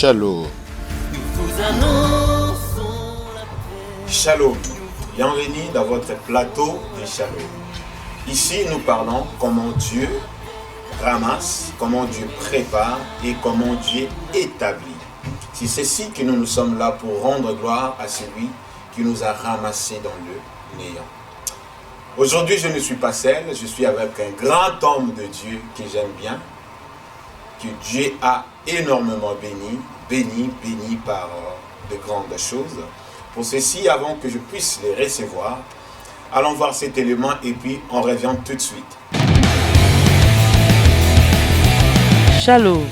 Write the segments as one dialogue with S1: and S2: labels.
S1: Shalom.
S2: Shalom. Bienvenue dans votre plateau de Shalom. Ici, nous parlons comment Dieu ramasse, comment Dieu prépare et comment Dieu établit. C'est ceci que nous sommes là pour rendre gloire à celui qui nous a ramassés dans le néant. Aujourd'hui, je ne suis pas seul, je suis avec un grand homme de Dieu que j'aime bien, que Dieu a énormément béni par de grandes choses. Pour ceci, avant que je puisse les recevoir, allons voir cet élément et puis on revient tout de suite.
S3: Shalom.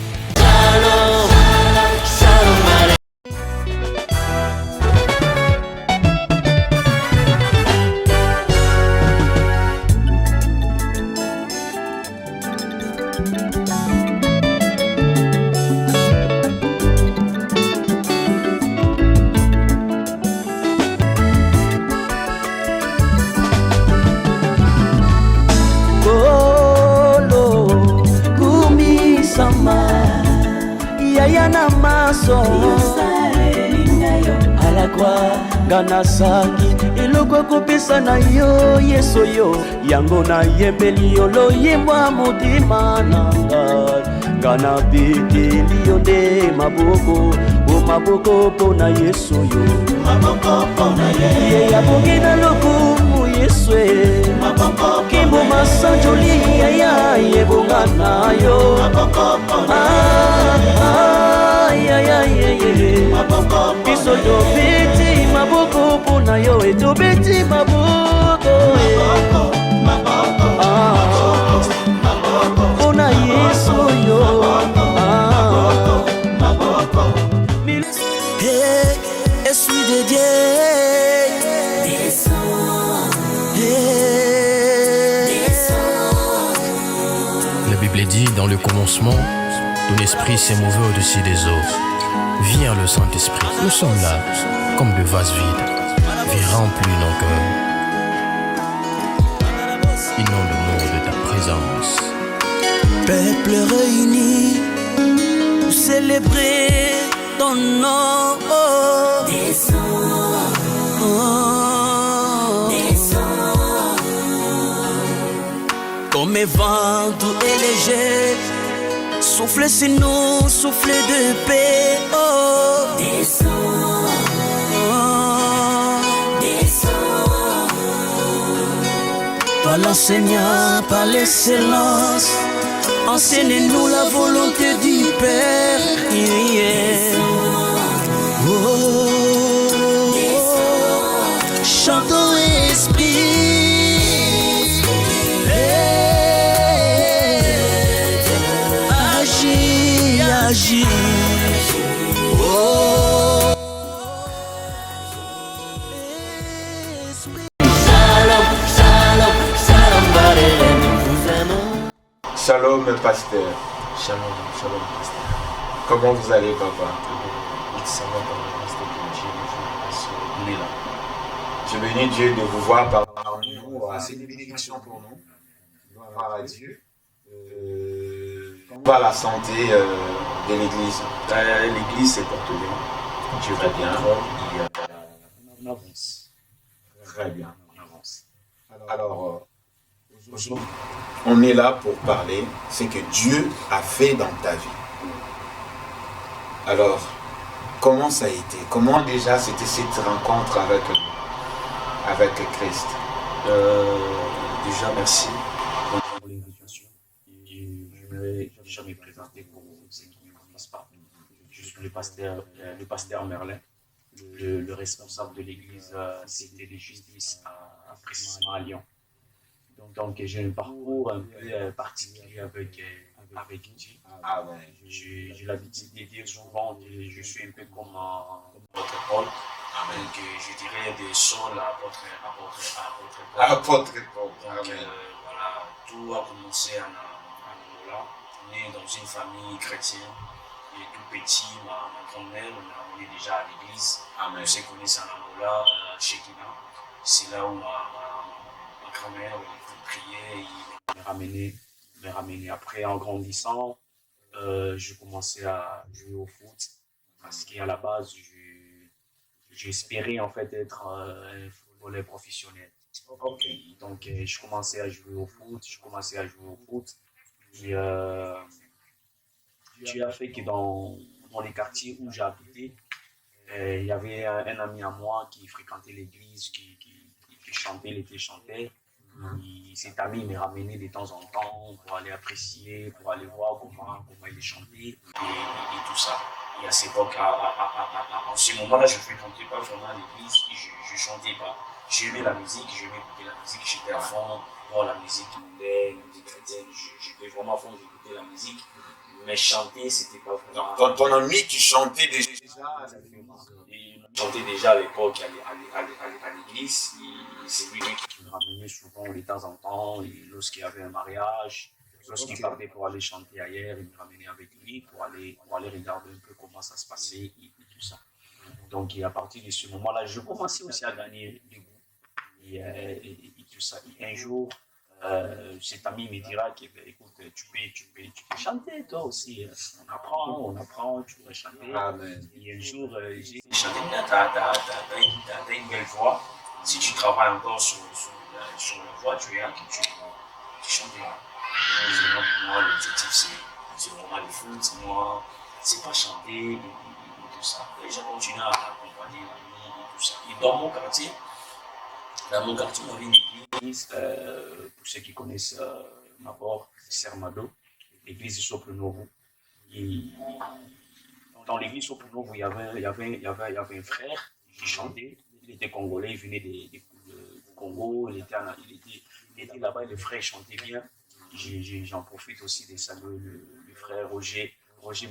S4: Ganasaki eloko kopesa na yo yeso yo yango na yembeli yo loyemba motima na ngai ngana beteli yo nde maboko mpo na yeso yo ye yabongi na lokumu yesu kimbo masanjoli yaya yebonga na yo biso tobeti maboko mpona yo etobeti maboko mpona yesu yo esprit de Dieu
S5: La Bible dit dans le commencement, ton esprit s'est mouvé au-dessus des eaux. Viens le Saint-Esprit, nous sommes là, comme de vases vides. Viens remplir nos cœurs. Inonde-nous de ta présence.
S4: Peuple réuni pour célébrer ton nom. Comme un vent doux et léger, souffle sur nous, souffle de paix. Toi l'enseignant par l'excellence, enseigne-nous la volonté du Père. Chantons esprit. Agis.
S2: Shalom, pasteur.
S6: Shalom, pasteur.
S2: Comment vous allez, papa?
S6: Ça va par la grâce de Dieu,
S2: Je bénis Dieu de vous voir parmi nous. C'est une bénédiction pour nous. Gloire à Dieu. Pas la santé de l'église.
S6: L'église se porte bien. Dieu va bien. On avance.
S2: Très bien.
S6: On avance.
S2: Alors, aujourd'hui, on est là pour parler ce que Dieu a fait dans ta vie. Alors, comment ça a été? Comment déjà c'était cette rencontre avec Christ?
S6: Déjà, merci pour l'invitation. Je n'ai jamais présenté pour ceux qui ne me connaissent pas. Je suis le pasteur Merlin, le responsable de l'église Cité de Justice à précisément à Lyon. Donc j'ai un parcours un peu particulier avec Dieu. J'ai l'habitude de dire souvent que je suis un peu comme votre Paul. Donc je dirais des Saul à apôtre Paul.
S2: Apôtre Paul.
S6: Donc voilà, tout a commencé en Angola. On est dans une famille chrétienne. Et tout petit, ma grand-mère, on est amené déjà à l'église. On se connaît en Angola, chez Kina. C'est là où ma grand-mère priait et me ramenait. Après, en grandissant, je commençais à jouer au foot parce qu'à la base, j'espérais en fait être un footballeur professionnel.
S2: Ok.
S6: Donc, je commençais à jouer au foot, Et Dieu a fait que dans les quartiers où j'ai habité, il y avait un ami à moi qui fréquentait l'église, qui chantait, il était chanteur. Cet ami me ramenait de temps en temps pour aller apprécier, pour aller voir comment il chantait et tout ça. Et à cette époque, en ce moment-là, je ne fréquentais pas vraiment l'église, je ne chantais pas. J'aimais la musique, j'aimais écouter la musique, j'étais à fond dans la musique mondaine, la musique chrétienne, j'étais vraiment à fond d'écouter la musique. Mais chanter, c'était pas vraiment.
S2: Donc, ton ami qui chantait déjà.
S6: Il chantait déjà à l'époque à l'église. C'est lui qui me ramenait souvent de temps en temps. Lorsqu'il y avait un mariage, lorsqu'il partait pour aller chanter ailleurs, il me ramenait avec lui pour aller regarder un peu comment ça se passait et tout ça. Donc, à partir de ce moment-là, je commençais aussi à gagner du goût et tout ça. Et un jour, cet ami me dira que, écoute, tu peux chanter toi aussi. On apprend, tu pourrais chanter.
S2: Amen.
S6: Et un jour, j'ai chanté, t'as une belle voix. Si tu travailles encore sur la voix, tu chanteras. Moi, l'objectif, c'est vraiment le foot, c'est pas chanter et tout ça. Et j'ai continué à accompagner l'ami et tout ça. Et dans mon quartier, on avait une église, pour ceux qui connaissent Mabor, Sermado, l'église de Sopre Novo. Dans l'église Sopre Novo, il y avait un frère qui chantait. Il était congolais, il venait du Congo, il était là-bas, le frère chantait bien. J'en profite aussi de saluer le frère Roger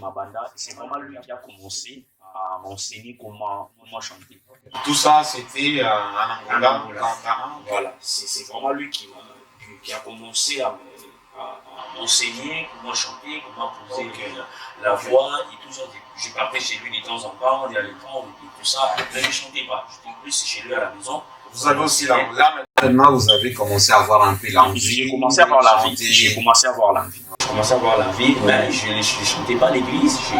S6: Mabanda. C'est vraiment lui qui a commencé à m'enseigner comment chanter.
S2: Tout ça, c'était en Angola.
S6: Voilà, c'est vraiment lui qui a commencé à m'enseigner comment chanter, comment poser la voix et tout ça. Je partais chez lui de temps en temps, il allait prendre et tout ça. Mais je ne chantais pas, j'étais plus chez lui à la maison.
S2: Vous avez aussi là maintenant, vous avez commencé à avoir un peu l'envie.
S6: J'ai commencé à avoir l'envie, mais je ne chantais pas à l'église, je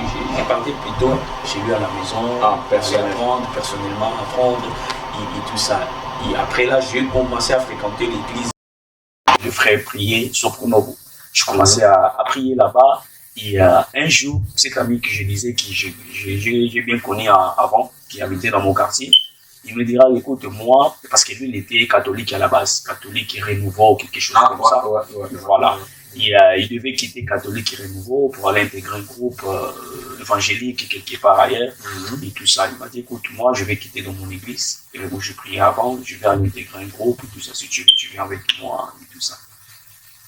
S6: partais plutôt chez lui à la maison, personnellement apprendre et tout ça. Et après là, j'ai commencé à fréquenter l'église. Le frère priait Sopre Novo. Je commençais à prier là-bas. Et un jour, cet ami que je disais, que j'ai bien connu avant, qui habitait dans mon quartier, il me dira, écoute, moi, parce que lui, il était catholique à la base, catholique et renouveau, quelque chose comme ça. Voilà. Et il devait quitter catholique et renouveau pour aller intégrer un groupe évangélique quelque part ailleurs. Et tout ça. Il m'a dit, écoute, moi, je vais quitter dans mon église, où je priais avant, je vais aller intégrer un groupe, et tout ça. Si tu veux, tu viens avec moi, et tout ça.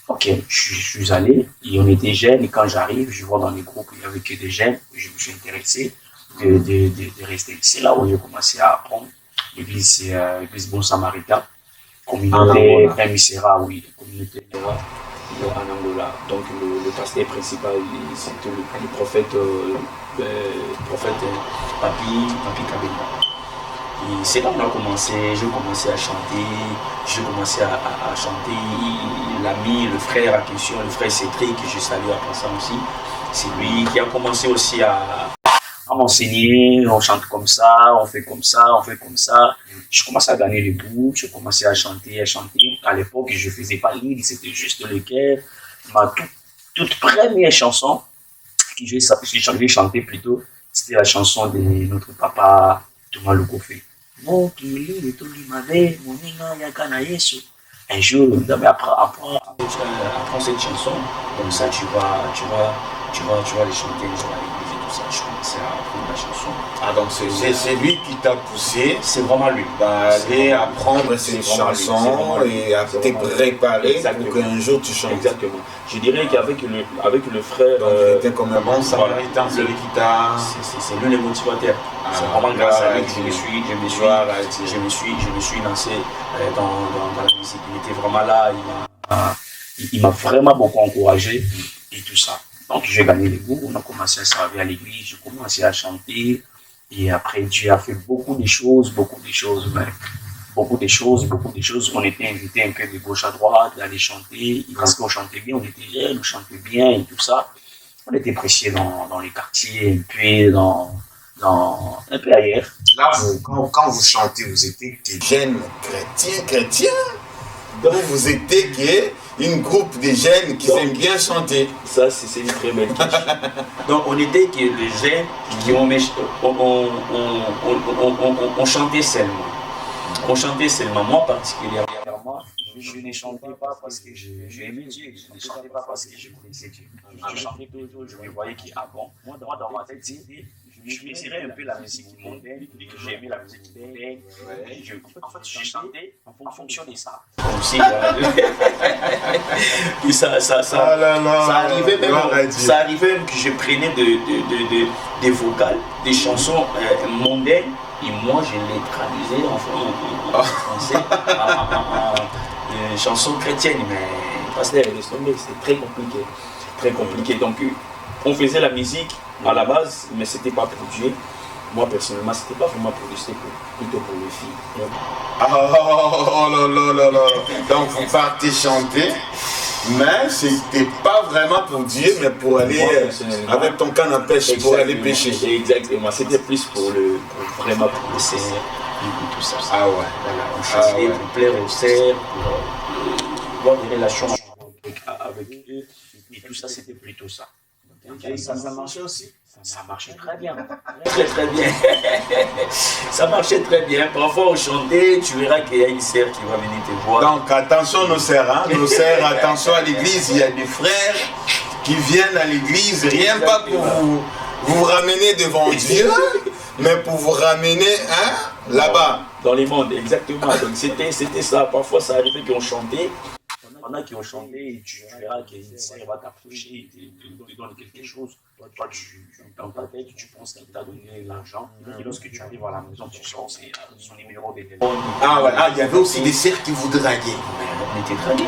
S6: Ok, je suis allé, et on était jeunes, et quand j'arrive, je vois dans les groupes, il n'y avait que des jeunes, je me suis intéressé de rester. C'est là où j'ai commencé à apprendre. L'église, c'est l'église Bon Samaritain, communauté Misera, oui, communauté en Angola. Donc le pasteur principal, c'était le prophète Papi Kabenda. Et c'est là où j'ai commencé à chanter, l'ami, le frère à question, le frère Cédric, que je salue à passant aussi, c'est lui qui a commencé aussi à m'enseigner, on chante comme ça, on fait comme ça. Je commençais à gagner le goût, je commençais à chanter. À l'époque, je ne faisais pas l'île, c'était juste le cœur. Ma toute première chanson que j'ai chantée plutôt, c'était la chanson de notre papa Thomas Lokofé. Un jour, apprends cette chanson, comme ça tu vas les chanter les jour à l'église et tout ça. Je commençais à apprendre la chanson.
S2: Ah, donc c'est lui qui t'a poussé.
S6: C'est vraiment lui.
S2: D'aller apprendre ces chansons et à te préparer pour qu'un jour tu chantes.
S6: Exactement. Je dirais qu'avec le frère.
S2: Donc il était comme un bon samaritain, celui qui t'a.
S6: C'est lui le motivateur. C'est vraiment grâce à lui que je me suis lancé dans la musique. Il était vraiment là. Il m'a vraiment beaucoup encouragé et tout ça. Donc j'ai gagné les goûts, on a commencé à servir à l'église, j'ai commencé à chanter et après Dieu a fait beaucoup de choses. On était invités un peu de gauche à droite d'aller chanter parce qu'on chantait bien, on était jeunes, on chantait bien et tout ça. On était pressés dans les quartiers, un peu dans un peu ailleurs.
S2: Là, quand vous chantez, vous étiez des jeunes chrétiens. Donc vous étiez une groupe de jeunes qui aiment bien chanter.
S6: Ça, c'est une très belle question. Donc on était des jeunes qui on chantait seulement. On chantait seulement. Moi particulièrement, je ne chantais pas parce que j'aimais Dieu. Je ne chantais pas parce que je connaissais Dieu. Je chantais toujours, je me voyais qui, moi dans ma tête, c'était, je désirais un peu la musique mondaine, j'aimais la musique mondaine. En fait, je chantais en fonction de ça. Comme si, puis ça arrivait même que je prenais des vocales, des chansons mondaines, et moi je les traduisais en français, en chansons chrétiennes, mais pasteur, c'est très compliqué. Très compliqué. Donc on faisait la musique à la base, mais c'était pas pour Dieu. Moi personnellement, c'était pas vraiment pour Dieu, c'était plutôt pour les filles.
S2: Oh là là là là. Donc vous partez chanter, mais c'était pas vraiment pour Dieu, mais pour aller avec ton canne à pêche, pour aller pêcher.
S6: Exactement, c'était plus vraiment pour le Seigneur et tout ça.
S2: Ah ouais.
S6: Voilà, on chantait pour plaire au Seigneur, pour avoir des relations avec eux, et tout ça, c'était plutôt ça.
S2: Et ça marchait aussi?
S6: Ça marchait très bien. Très très bien. Ça marchait très bien. Parfois on chantait, tu verras qu'il y a une sœur qui va venir te voir.
S2: Donc attention nos sœurs, hein? Nos sœurs, attention à l'église, il y a des frères qui viennent à l'église, rien pas pour vous ramener devant Dieu, mais pour vous ramener là-bas.
S6: Dans les mondes, exactement. Donc c'était ça. Parfois ça arrivait qu'on chantait. Il y en a qui ont chanté et tu verras qu'une sœur va t'approcher et te donne quelque chose. Toi, dans ta tête, tu penses qu'il t'a donné l'argent. Et lorsque tu arrives à la maison, tu sens c'est son numéro de téléphone.
S2: Ah ouais, il y avait aussi des sœurs qui vous draguaient.
S6: On était dragués.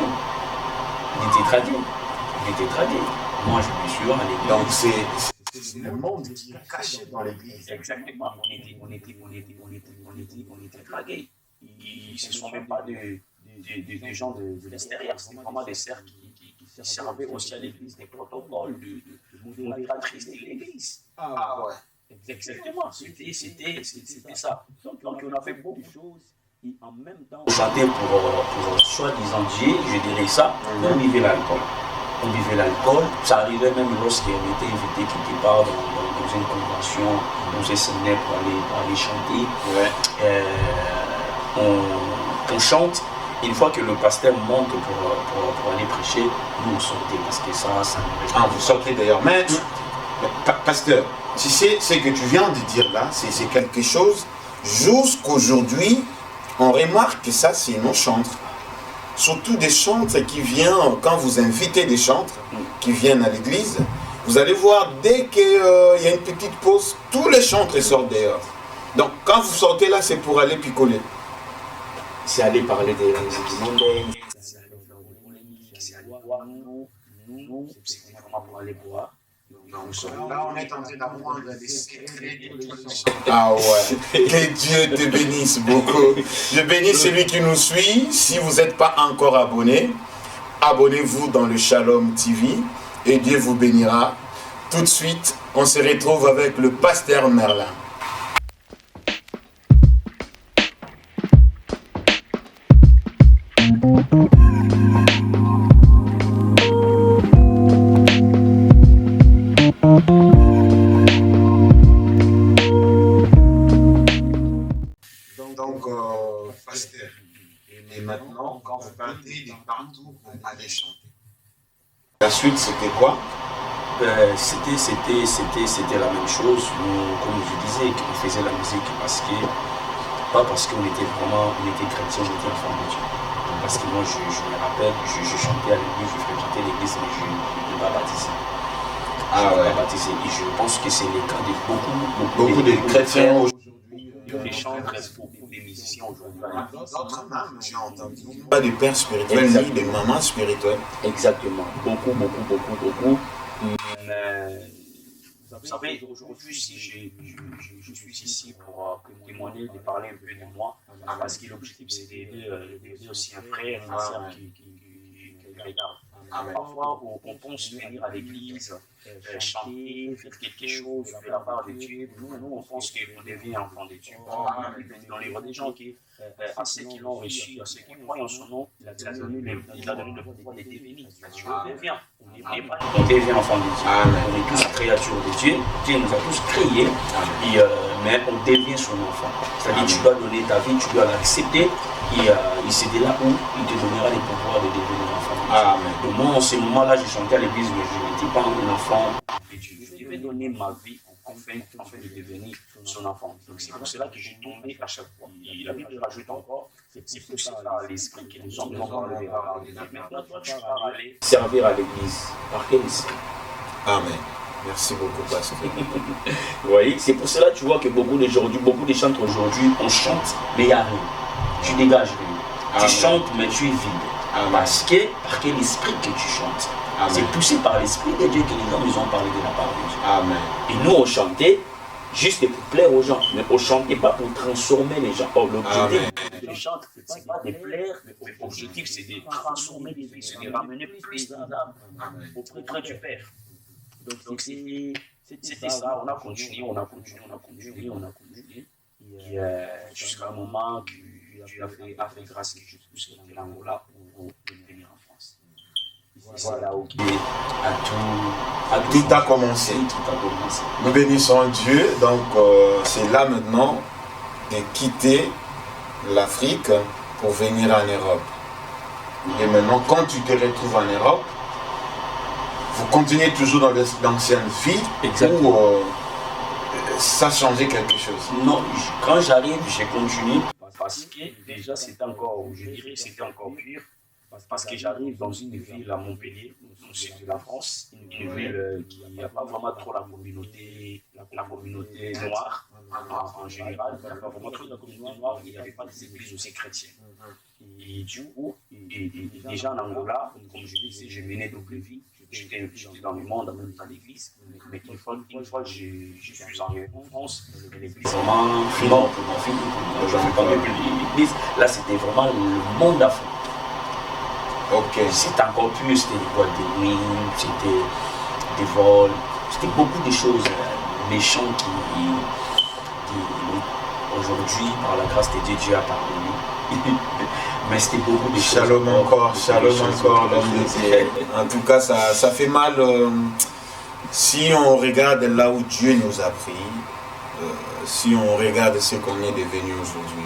S6: Moi, je me suis à l'église.
S2: Donc c'est le monde qui est caché dans l'église.
S6: Exactement. On était dragués. Ils ne sont même pas des gens de l'extérieur, c'était vraiment des sœurs qui servaient aussi à l'église, des protocoles, de modératrices de l'église.
S2: Ah ouais.
S6: Exactement, c'était ça. Donc on a fait beaucoup de choses et en même temps on chantait pour soi-disant Dieu, je dirais ça, mais on buvait l'alcool. Ça arrivait même lorsqu'on était invité quelque part dans une convention, on se séminaire pour aller chanter. Ouais. On chante. Une fois que le pasteur monte pour aller prêcher, nous on sortait parce que ça nous reste.
S2: Vous sortez d'ailleurs. Mais, pasteur, tu sais, ce que tu viens de dire là, c'est quelque chose, jusqu'aujourd'hui, on remarque que ça, c'est nos chantres. Surtout des chantres qui viennent, quand vous invitez des chantres qui viennent à l'église, vous allez voir, dès qu'il y a une petite pause, tous les chantres sortent dehors. Donc, quand vous sortez là, c'est pour aller picoler.
S6: C'est aller parler des musiques mondaines, c'est aller faire des polémiques, c'est aller boire. Nous, c'est vraiment pour aller boire.
S2: Là, on est en train d'apprendre des secrets. Ah ouais, que Dieu te bénisse beaucoup. Je bénis celui qui nous suit. Si vous n'êtes pas encore abonné, abonnez-vous dans le Shalom TV et Dieu vous bénira. Tout de suite, on se retrouve avec le pasteur Merlin. Donc, pasteur, et maintenant, quand vous partez de partout, vous allez chanter. La suite, c'était quoi?
S6: C'était la même chose. Comme je disais, on faisait la musique pas parce qu'on était chrétien, on était enfant de Dieu. Parce que moi, je me rappelle, je chantais à l'église, je fréquentais l'église, mais je n'étais pas baptisé. Baptisé. Et je pense que c'est le cas de beaucoup
S2: de chrétiens aujourd'hui.
S6: Des chantres, beaucoup de musiciens aujourd'hui.
S2: D'autres mamans, j'ai entendu. Pas de pères spirituels, ni de mamans spirituelles.
S6: Exactement. Beaucoup. Vous savez, aujourd'hui, si je suis ici pour témoigner, de parler un peu de moi, parce que l'objectif, c'est d'aider aussi un frère, une sœur qui regarde.
S2: Amen.
S6: Parfois, on pense venir à l'église, chanter, faire quelque chose de la part de Dieu. Nous, on pense qu'on devient enfant de Dieu. Dans les livres des gens à ceux qui l'ont reçu, à ceux qui croient en son nom, il a donné le pouvoir de devenir. On devient enfant de Dieu.
S2: Amen.
S6: On est tous créatures de Dieu. Dieu nous a tous créés, mais on devient son enfant. C'est-à-dire, tu dois donner ta vie, tu dois l'accepter. Et c'est de là où il te donnera les pouvoirs de devenir enfant de Dieu.
S2: Amen.
S6: Donc moi, en ce moment-là, j'ai chanté à l'église, mais je n'étais pas un enfant de Dieu. Je devais donner ma vie afin de devenir son enfant. Donc c'est pour cela que j'ai tombé à chaque fois. Et la Bible rajoute encore, c'est pour cela à l'esprit que les hommes n'ont pas le verra. Maintenant, toi, tu vas aller servir à l'église. Par quel esprit?
S2: Amen. Merci beaucoup, pasteur.
S6: Vous voyez, c'est pour cela, tu vois que beaucoup de chantres aujourd'hui, on chante, mais il n'y a rien. Tu dégages rien. Tu chantes, mais tu es vide.
S2: Amen.
S6: Parce que, par quel esprit que tu chantes?
S2: Amen.
S6: C'est poussé par l'esprit de Dieu que les hommes nous ont parlé de la part de Dieu.
S2: Amen.
S6: Et nous, on chantait juste pour plaire aux gens, mais on ne chantait pas pour transformer les gens. Oh, l'objectif de chanter, ce n'est pas de plaire, mais l'objectif, c'est de transformer les vies, c'est de ramener plus d'âmes auprès du Père. Donc, c'était ça, on a continué, et jusqu'à un moment que Dieu a fait grâce que je puisse quitter l'Angola pour venir en France. C'est là où
S2: Tout a commencé. Nous bénissons Dieu. Donc, c'est là maintenant de quitter l'Afrique pour venir en Europe. Et maintenant, quand tu te retrouves en Europe, vous continuez toujours dans l'ancienne vie.
S6: Exactement.
S2: Ou ça a changé quelque chose?
S6: Non, quand j'arrive, j'ai continué. Parce que déjà, c'était encore, je dirais, c'était encore pire. Parce que j'arrive dans une ville à Montpellier, au sud de la France, une ville qui n'a pas vraiment trop la communauté noire en général. Il n'y a pas vraiment trop de la communauté noire, il n'y avait pas des églises aussi chrétiennes. Et du coup, déjà en Angola, comme je disais, je menais double vie. J'étais dans le monde en même temps l'église. Mais une fois que je suis arrivé en France, l'église vraiment finale pour ma fille. Je ne parlais plus de l'église. Là, c'était vraiment le monde à fond.
S2: Ok.
S6: C'était encore plus, c'était des boîtes de nuit, c'était des vols, c'était beaucoup de choses méchantes qui aujourd'hui, par la grâce de Dieu, Dieu a pardonné. Mais c'était beaucoup de choses.
S2: Shalom encore, l'homme de Dieu. En tout cas, ça fait mal si on regarde là où Dieu nous a pris, si on regarde ce qu'on est devenu aujourd'hui.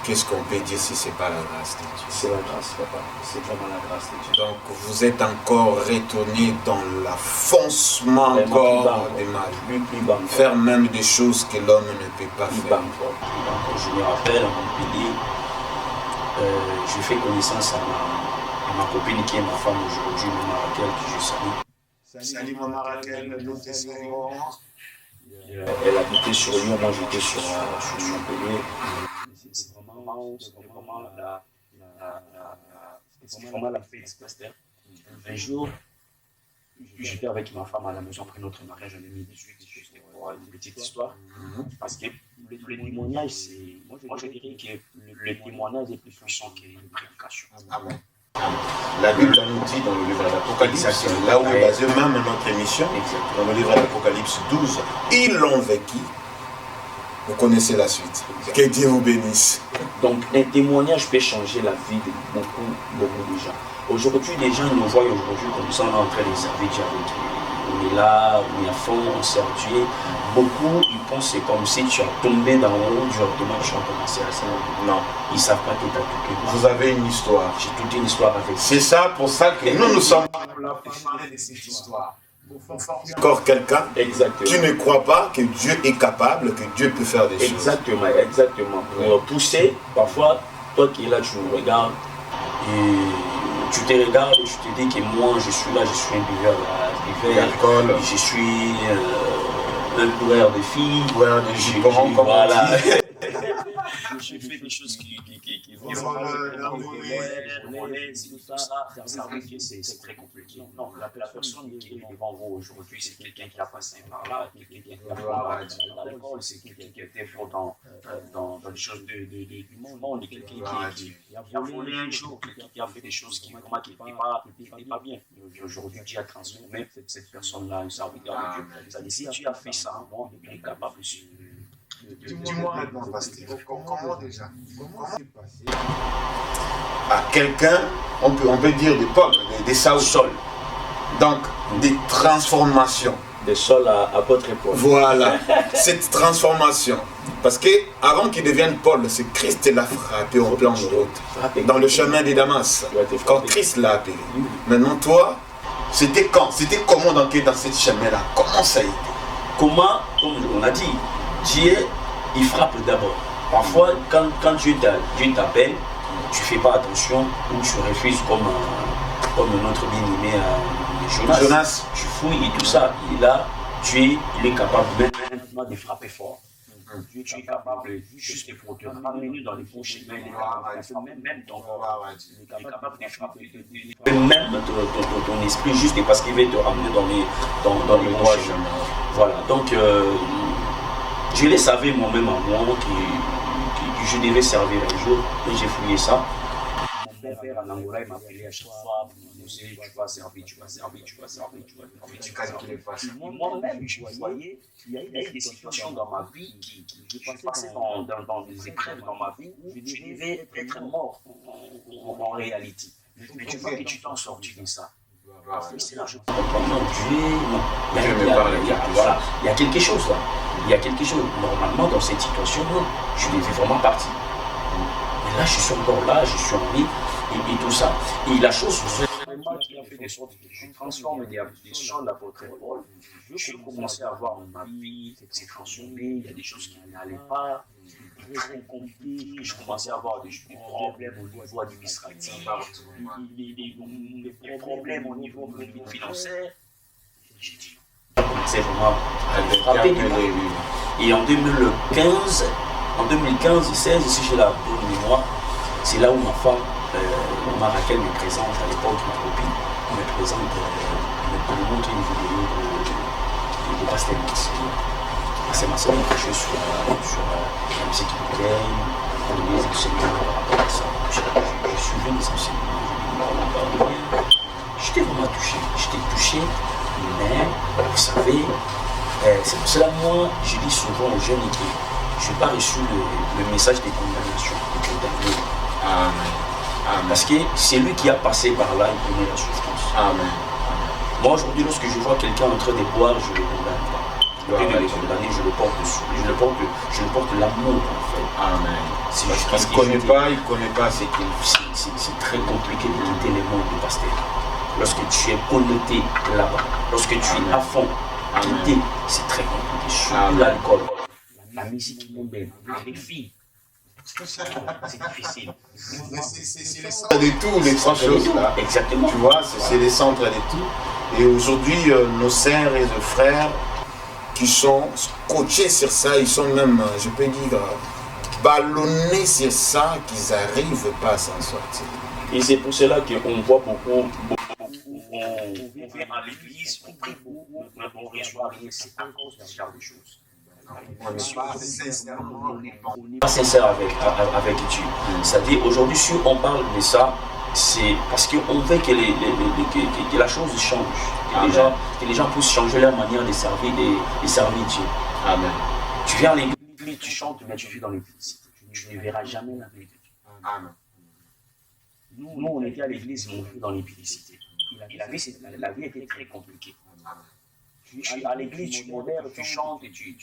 S2: Qu'est-ce qu'on peut dire si ce n'est pas la grâce de Dieu?
S6: C'est la grâce, papa. C'est vraiment la grâce de Dieu.
S2: Donc vous êtes encore retourné dans l'affoncement encore des mal.
S6: Plus bas.
S2: Faire même des choses que l'homme ne peut pas faire.
S6: Je me rappelle à Montpellier, je fais connaissance à ma copine qui est ma femme aujourd'hui, Maman Raquel, que je salue.
S2: Salut Maman Raquel, nous te saluons.
S6: Elle habitait sur Lyon, moi j'étais sur Montpellier. C'était vraiment la fête du pasteur. Un jour, j'étais avec ma femme à la maison après notre mariage en 2018. C'était pour une petite histoire. Parce que le témoignage, c'est. Moi, je dirais que le témoignage est plus puissant qu'une prédication.
S2: Amen. La Bible nous dit dans le livre de l'Apocalypse, là où est basée même notre émission, dans le livre de l'Apocalypse 12, ils l'ont vécu. Vous connaissez la suite. Que Dieu vous bénisse.
S6: Donc, un témoignage peut changer la vie de beaucoup de gens. Aujourd'hui, les gens nous voient aujourd'hui comme ça, on est en train de servir Dieu avec eux. On est là, on est à fond, on sert Dieu. Beaucoup, ils pensent que c'est comme si tu as tombé dans le haut, directement tu as commencé à servir. Non, ils ne savent pas que tu as tout fait.
S2: Vous avez une histoire.
S6: J'ai toute une histoire avec
S2: C'est ça pour ça que nous sommes là pour parler de cette histoire. Encore quelqu'un, tu ne crois pas que Dieu est capable, que Dieu peut faire des choses.
S6: Exactement. Pour pousser, parfois, toi qui es là, tu nous regardes et tu te regardes et tu te dis que moi, je suis là, je suis un buveur, je suis un coureur de filles,
S2: de jupons,
S6: voilà. j'ai fait des choses qui vont
S2: Ils
S6: se
S2: vont
S6: tout ça. Vous savez que c'est très compliqué. Non, la personne qui est devant vous aujourd'hui, c'est quelqu'un qui a passé par là, quelqu'un qui a été dans l'école, c'est quelqu'un qui a été fort dans les choses du monde, quelqu'un qui a volé un jour, quelqu'un qui a fait des choses qui vraiment n'étaient pas bien. Aujourd'hui, Dieu a transformé cette personne-là, un serviteur de Dieu. Ça dit, si tu as fait ça, bon, il est capable aussi.
S2: Dis-moi maintenant, pasteur, comment déjà? Comment c'est passé à quelqu'un, on peut dire des pommes, des Saul. Donc, des transformations.
S1: De Saul à apôtre Paul.
S2: Voilà, cette transformation. Parce que avant qu'il devienne Paul, c'est Christ l'a frappé au plan de route, dans le chemin de Damas, quand Christ l'a appelé. Maintenant, toi, c'était quand? C'était comment dans ce chemin-là? Comment ça a été?
S1: Comment, comme on a dit, Dieu, il frappe d'abord. Parfois, quand Dieu t'appelle, tu ne fais pas attention ou tu refuses comme notre bien-aimé Jonas. Tu fouilles et tout ça. Et là, Dieu, il est capable maintenant de frapper fort. Dieu, tu es capable juste pour te ramener dans les bons chemins. Il est capable même ton corps. Il est capable de frapper. Même ton esprit, juste parce qu'il veut te ramener dans les bons chemins. Voilà. Donc, je le savais moi-même en moi que je devais servir un jour. Et j'ai fouillé ça. Mon père en Angola, il m'appelait à chaque fois. Tu vas servir. Moi-même, je voyais, il y a eu des situations dans ma vie qui passaient dans des épreuves dans ma vie où je devais être mort en réalité. Mais tu vois que tu t'en sortis de ça. C'est là, je comprends. Non, il y a quelque chose là. Il y a quelque chose. Normalement, dans cette situation-là, je devais vraiment partir. Mais là, je suis encore là, je suis en vie et tout ça. Et la chose vraiment qui a fait des sortes que je transforme des choses l'apôtre Paul. Je commençais à voir ma vie s'est transformée, il y a des choses qui n'allaient pas, très compliquées. Je commençais à avoir des problèmes au niveau administratif, des problèmes au niveau financier. J'ai dit, c'est vraiment à frapper. Et en 2015, 16, si j'ai la bonne mémoire, c'est là où ma femme, Raquel, me présente, à l'époque, ma copine, me présente, me montre une vidéo de Pasteur Max. C'est ma sœur que je suis sur la musique chrétienne, les enseignements par rapport à ça. Je suivais les enseignements, j'étais vraiment touché, mais vous savez, c'est pour cela moi, je dis souvent aux jeunes que je n'ai pas reçu le message de condamnation, de condamner.
S2: Amen.
S1: Parce que c'est lui qui a passé par là, il connaît la souffrance.
S2: Amen.
S1: Moi aujourd'hui, lorsque je vois quelqu'un en train de boire, je ne le condamne pas. Au lieu de le condamner, je le porte l'amour en fait.
S2: Amen.
S1: Parce
S2: qu'il ne connaît pas, c'est qu'il.
S1: C'est très compliqué de quitter le monde du pasteur. Lorsque tu es connecté là-bas, lorsque tu es à fond, quitter, c'est très compliqué. Surtout l'alcool, la musique mondaine, les filles. C'est difficile.
S2: C'est les centres de tout, les trois choses là.
S1: Exactement.
S2: Tu vois, c'est les centres de tout. Et aujourd'hui, nos sœurs et nos frères qui sont coachés sur ça, ils sont même, je peux dire, ballonnés sur ça, qu'ils n'arrivent pas à s'en sortir.
S1: Et c'est pour cela qu'on voit beaucoup.
S6: On vient à l'église, on prie beaucoup, mais on ne reçoit rien, c'est à cause de ce genre de choses.
S2: On n'est
S1: pas sincère avec Dieu. C'est-à-dire aujourd'hui, si on parle de ça, c'est parce qu'on veut que la chose change, que les gens puissent changer leur manière de servir Dieu.
S2: Amen.
S1: Tu viens à l'église, tu chantes, mais tu vis dans l'église. Tu ne verras jamais la vie de Dieu.
S2: Amen.
S1: Nous, on était à l'église, mais on vit dans l'impudicité. Et la vie était très compliquée. À l'église, tu modères, tu chantes, et tu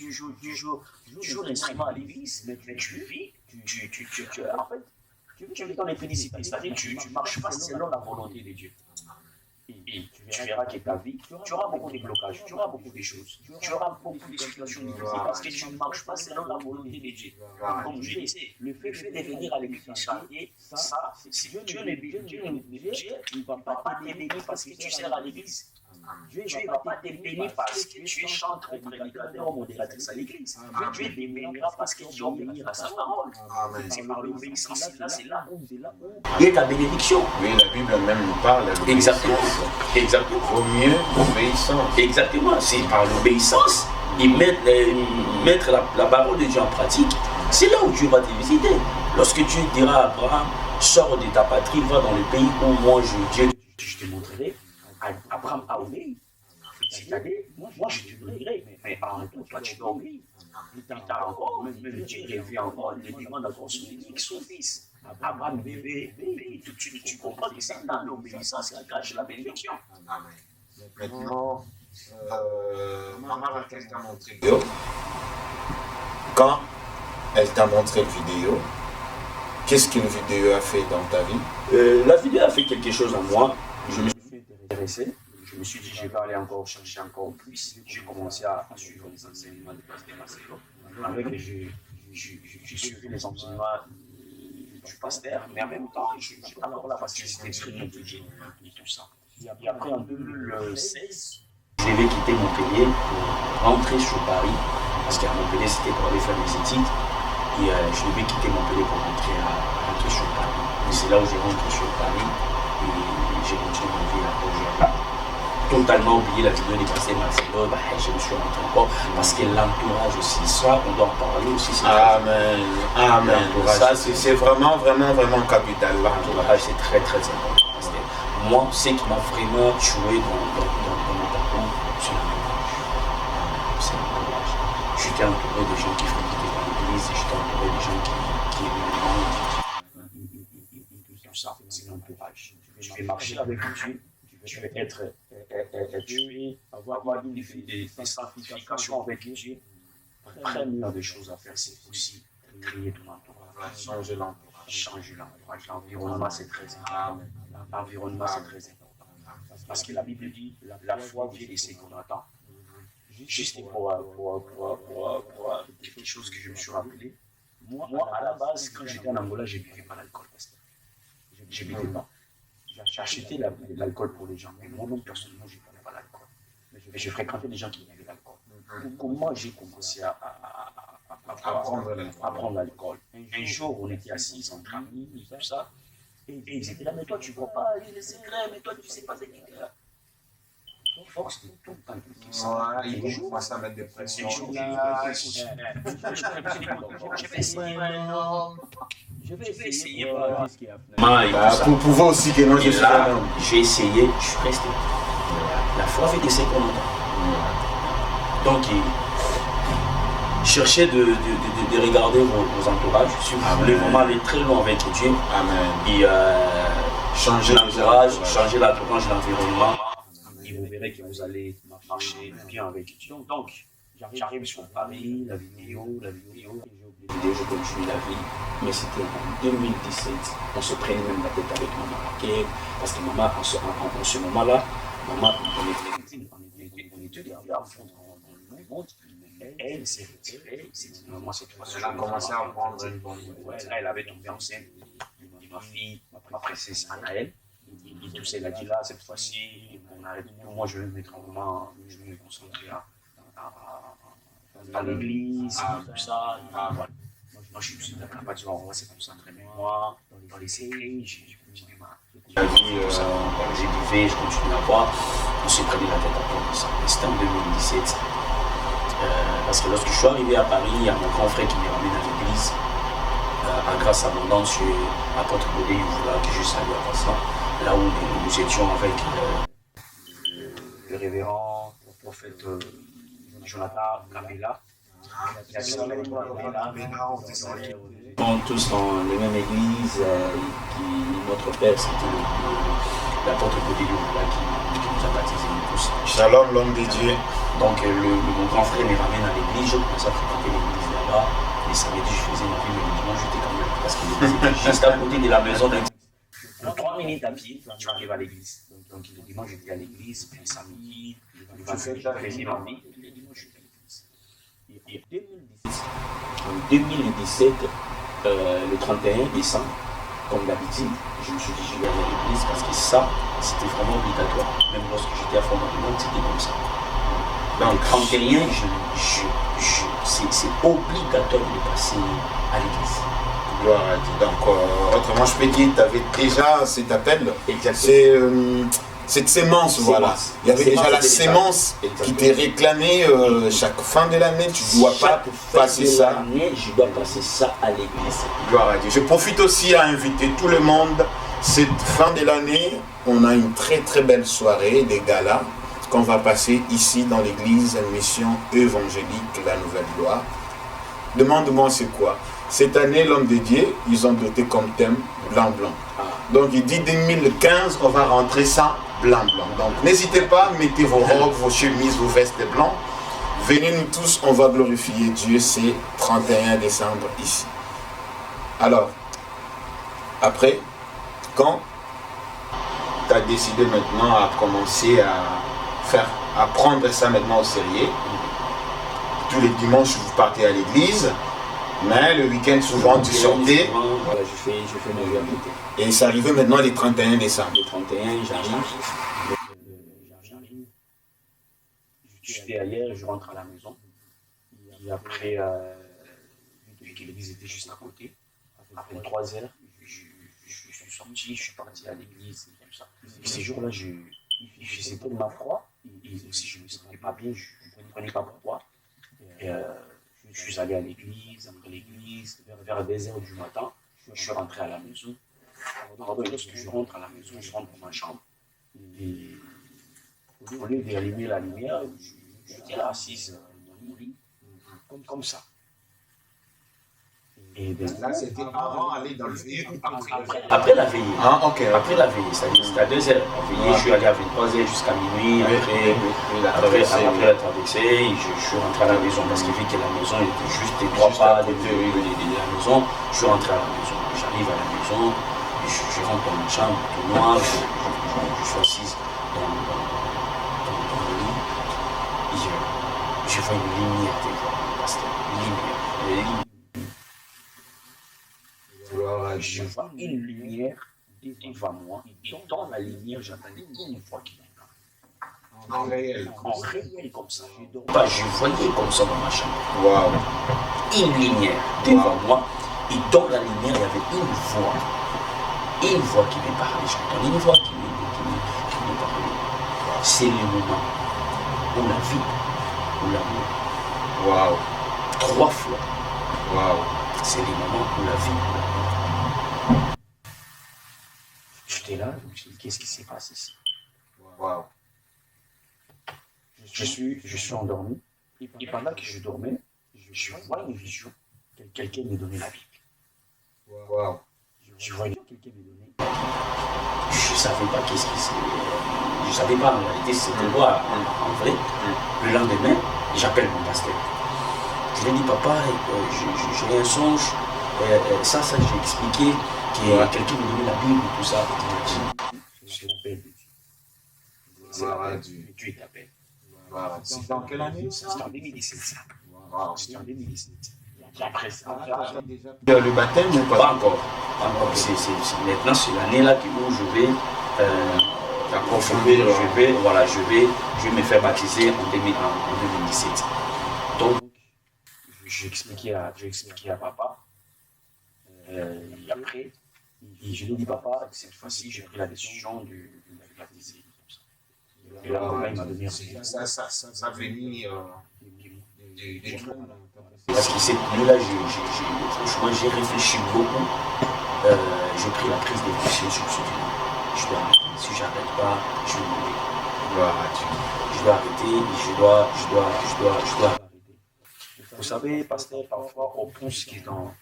S1: joues l'instrument à l'église, mais tu vis, en fait, tu vis dans l'impudicité. C'est-à-dire que tu ne marches pas selon la volonté de Dieu. Et tu verras que ta vie, tu auras beaucoup de blocages, tu auras beaucoup de choses, tu auras beaucoup de situations difficiles parce que tu ne marches pas selon la volonté de Dieu. Comme je disais, le fait de venir à l'église chanter, ça, Dieu ne va pas te bénir parce que tu sers à l'église.
S6: Dieu ne va pas te bénir parce que tu es chanteur, prédicateur ou modératrice à l'église. Dieu te bénira parce que tu obéis à sa parole. C'est par l'obéissance, c'est là où il y a ta bénédiction.
S2: Oui, la Bible même nous parle de l'obéissance.
S1: Exactement. Exactement.
S2: Vaut mieux l'obéissance.
S1: Exactement. C'est par l'obéissance et mettre la parole de Dieu en pratique. C'est là où Dieu va te visiter. Lorsque Dieu dira à Abraham, sors de ta patrie, va dans le pays où moi je te montrerai. Abraham a obéi. C'est-à-dire, moi je te bénirai, mais en retour, toi tu dois obéir. Plus tard encore, même Dieu revient encore, il demande encore son fils. Abraham devait obéir. Tu comprends que c'est dans l'obéissance qui cache la bénédiction.
S2: Maintenant, maman va-t-elle t'a montré la vidéo? Quand elle t'a montré la vidéo, qu'est-ce qu'une vidéo a fait dans ta vie?
S1: La vidéo a fait quelque chose en moi. Je me suis intéressé. Je me suis dit, je vais aller encore chercher encore plus. J'ai commencé à suivre les enseignements de Pasteur Marcelo. Avec, j'ai suivi les enseignements du pasteur, mais en même temps, je n'ai pas encore la facilité d'expérimenter tout ça. Et après, en 2016, je devais quitter Montpellier pour rentrer sur Paris, parce qu'à Montpellier, c'était pour aller faire mes études. Et je devais quitter Montpellier pour rentrer sur Paris. Et c'est là où j'ai rentré sur Paris et j'ai continué ma vie à Roger. Totalement oublié la vidéo des Pasteur Marcelo, je me suis rentré encore parce que l'entourage aussi, ça, on doit en parler aussi.
S2: Amen, amen. Ça, c'est vraiment capital.
S1: L'entourage, c'est très important. Parce que moi, ce qui m'a vraiment tué dans mon parcours, c'est l'entourage. C'est l'entourage. J'étais entouré de gens qui fréquentaient dans l'église, j'étais entouré de gens qui aimaient le monde. Tout ça, c'est l'entourage. Je vais marcher avec Dieu. Tu veux être tué, avoir une sanctification avec Dieu. Très meilleure des choses à faire, c'est aussi créer ton entourage.
S2: Changer l'entourage.
S1: L'environnement, c'est très important. L'environnement, c'est très important. Parce que la Bible dit, la foi vient de ce qu'on attend. Juste pour quelque chose que je me suis rappelé. Moi, à la base, quand j'étais en Angola, je ne buvais pas l'alcool, pasteur. Je ne buvais pas. J'ai acheté l'alcool pour les gens, mais moi-même, personnellement, je ne prenais pas l'alcool. Mais je fréquentais des gens qui buvaient l'alcool. Comment j'ai commencé à prendre l'alcool? Un jour, on était assis entre amis, tout ça, et ils étaient là, mais toi, tu ne vois pas les secrets, mais toi, tu ne sais pas ce qu'il y a. Force de tout le temps.
S2: Ils vont commencer à mettre des pressions.
S1: Je vais essayer.
S2: Pour pouvoir aussi que moi je suis un homme.
S1: J'ai essayé, je suis resté. La foi fait des 50 ans. Donc, cherchez de regarder vos entourages. Si vous voulez vraiment aller très loin avec Dieu.
S2: Amen.
S1: Et changer l'entourage, l'environnement. Et vous verrez que vous allez marcher bien avec Dieu. Donc, j'arrive sur Paris, la vidéo, je continue la vie, mais c'était en 2017, on se prenait même la tête avec maman, parce que maman, en ce moment-là, maman, on était à fond dans le monde, elle s'est retirée, maman, elle a commencé à prendre une bonne, elle avait tombé enceinte de ma fille, ma princesse Anaël, et tout ça, elle a dit là, cette fois-ci, on arrête tout, moi je vais me mettre en moment, je vais me concentrer dans l'église, tout ça. Voilà. Moi, je suis d'accord, pas dire, on va se concentrer, mais moi, dans les séries, j'ai continué ma vie, j'ai bouffé, je continue à boire. On s'est pris la tête à prendre ça. C'était en 2017. Parce que lorsque je suis arrivé à Paris, il y a mon grand frère qui me ramène à l'église. À Grâce Abondance, chez Apôtre Bodé Youvula, que je salue à passant. Là où nous étions avec le révérend, le prophète Jonathan Kabila. On est tous dans la même église, notre père c'était l'apôtre Bodé Youvula qui nous a baptisés tous.
S2: Shalom, l'homme de Dieu.
S1: Donc mon grand frère me ramène à l'église, je commence à fréquenter l'église là-bas. Les samedis je faisais ma vie, mais le dimanche j'étais quand même, parce que l'église était juste à côté de la maison d'un. Pour 3 minutes à pied, tu arrives à l'église. Donc le dimanche j'étais à l'église, puis le samedi, le vendredi je faisais ma vie, le dimanche j'étais à l'église. En 2017, le 31 décembre, comme d'habitude, je me suis dit, je vais aller à l'église parce que ça, c'était vraiment obligatoire. Même lorsque j'étais à Fort-Monde, c'était comme ça. Donc, le 31, c'est obligatoire de passer à l'église.
S2: Gloire à Dieu. Donc, autrement, je peux dire que tu avais déjà cet appel.
S1: Exactement.
S2: Cette sémence, voilà. Il y avait déjà la sémence qui t'est réclamée chaque fin de l'année. Tu ne dois pas passer ça.
S1: Je dois passer ça à l'église.
S2: Gloire à Dieu. Je profite aussi à inviter tout le monde. Cette fin de l'année, on a une très très belle soirée, des galas, qu'on va passer ici dans l'église Mission Évangélique La Nouvelle Gloire. Demande-moi c'est quoi. Cette année, l'homme de Dieu, ils ont doté comme thème blanc-blanc. Donc il dit 2015, on va rentrer ça blanc-blanc. Donc n'hésitez pas, mettez vos robes, vos chemises, vos vestes blancs. Venez nous tous, on va glorifier Dieu, c'est 31 décembre ici. Alors, après, quand tu as décidé maintenant à commencer à prendre ça maintenant au sérieux, tous les dimanches vous partez à l'église, mais le week-end souvent tu sortais.
S1: Voilà, je fais mes réalités.
S2: Et c'est arrivé maintenant les 31 décembre.
S1: Le 31, j'arrive.
S6: J'étais ailleurs, je rentre à la maison. Et après, vu que l'église était juste à côté, après 3 heures, je suis sorti, je suis parti à l'église et tout ça. Et ces jours-là, il faisait tellement froid, et aussi je ne me sentais pas bien, je ne comprenais pas pourquoi. Et, je suis allé à l'église, après l'église, vers 2 heures du matin, je suis rentré à la maison. Lorsque je rentre à la maison, je rentre dans ma chambre. Et au lieu d'allumer la lumière, j'étais là assise dans mon lit, comme ça. Et
S2: là, c'était avant aller dans le veillée ou
S1: après la veillée.
S2: Ah, ok.
S1: Après la veillée, c'est-à-dire c'était à 2 heures. La veillée, je suis allé à 23h jusqu'à minuit. Après la traversée, je suis rentré à la maison parce que vu que la maison était juste les 3 pas de la maison, je suis rentré à la maison. J'arrive à la maison, je rentre dans ma chambre, tout noir, je suis assise dans le lit. Et je vois une lumière devant moi, pasteur. Une lumière.
S6: je vois une lumière devant moi, et dans la lumière, j'entendais une voix qui m'entend.
S2: En réel.
S6: En réel, comme ça.
S1: Je voyais comme ça dans ma chambre.
S2: Waouh.
S1: Une lumière devant moi, et dans la lumière, il y avait une voix. Une voix qui me parlait. J'entendais une voix qui me parlait. C'est le moment où la vie, où l'amour.
S2: Waouh.
S1: 3 fois.
S2: Waouh.
S1: C'est le moment où la vie, où l'amour.
S6: J'étais là, je me suis dit, qu'est-ce qui s'est passé ici?
S2: Waouh.
S6: Je suis endormi, et pendant que je dormais, je vois une vision. Quelqu'un me donnait la Bible.
S2: Waouh.
S6: Je voyais quelqu'un me donner.
S1: Je ne savais pas qu'est-ce qui s'est. Je ne savais pas en réalité c'était quoi en vrai. Le lendemain, j'appelle mon pasteur. Je lui dis, papa, j'ai un songe. Ça, j'ai expliqué que quelqu'un me donnait la Bible et tout ça.
S6: C'est l'appel de Dieu. C'est l'appel de Dieu. Dieu t'appelle.
S2: C'est dans quelle année?
S6: C'était en 2017. C'était en 2017. Et après ça,
S2: Le baptême ou
S1: Pas
S2: pas?
S1: encore. Maintenant, c'est l'année là où je vais. Je vais me faire baptiser en 2017. Donc,
S6: j'ai expliqué à papa. Et après, je lui ai dit, papa, cette fois-ci, j'ai pris la décision de me baptiser. Et là, il m'a donné
S2: Ça venait des
S1: parce que cette nuit-là, franchement, j'ai réfléchi beaucoup. J'ai pris la prise de conscience sur ce film. Je dois arrêter. Si je n'arrête pas, je vais mourir. Je dois arrêter et je dois arrêter.
S6: Vous savez, pasteur, parfois, on pense que dans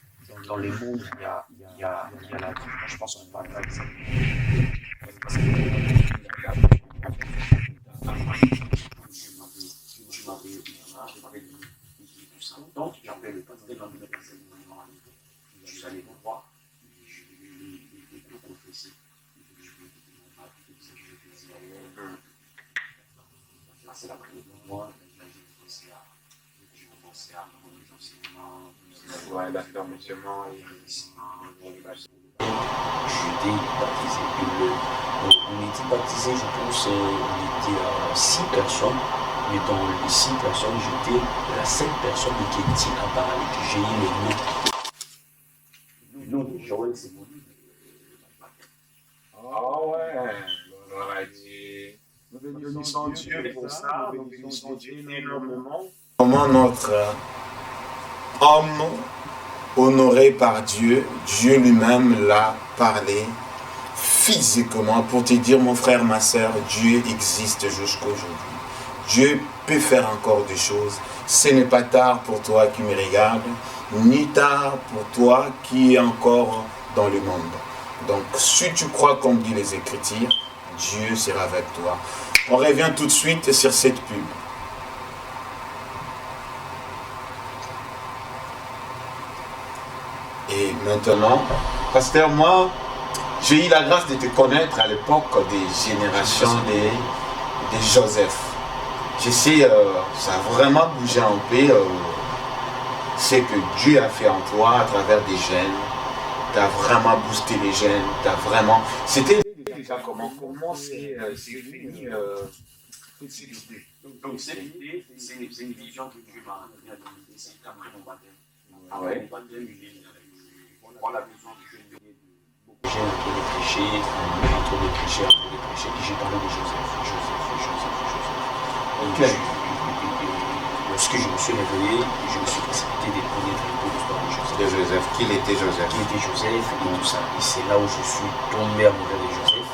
S6: le monde, il y a la vie. Je pense qu'on va pas ça. Donc, j'appelle le pasteur dans le je suis allé vous voir, je vais le confesser. C'est la prière pour moi, j'ai commencé à prendre les enseignements,
S2: l'affermissement et
S1: j'étais baptisé. On était baptisé, je pense, on était 6 personnes. Mais dans les 6 personnes, j'étais la 7 personne qui était à parler, que j'ai eu le nom. Le nom de Joël, c'est mon nom.
S2: Ah ouais, gloire à Dieu. Nous bénissons Dieu pour ça, nous bénissons Dieu énormément. Comment notre homme honoré par Dieu, Dieu lui-même l'a parlé physiquement pour te dire, mon frère, ma soeur, Dieu existe jusqu'à aujourd'hui. Dieu peut faire encore des choses. Ce n'est pas tard pour toi qui me regarde, ni tard pour toi qui est encore dans le monde. Donc, si tu crois comme dit les Écritures, Dieu sera avec toi. On revient tout de suite sur cette pub. Et maintenant, pasteur, moi, j'ai eu la grâce de te connaître à l'époque des générations de Joseph. Je sais, ça a vraiment bougé un peu ce que Dieu a fait en toi à travers des jeunes. Tu as vraiment boosté les jeunes, tu as vraiment... C'était déjà comment c'est fini toute cette idée.
S1: Donc cette idée, c'est une vision que Dieu m'a donnée après mon baptême.
S2: Ouais.
S1: Mon baptême, on a besoin de beaucoup de jeunes en train de prêcher, et j'ai parlé de Joseph.
S2: Okay.
S1: Lorsque je me suis réveillé, je me suis précipité de connaître un peu l'histoire de Joseph.
S2: Qui était Joseph?
S1: Qui était Joseph et tout ça. Et c'est là où je suis tombé amoureux de Joseph.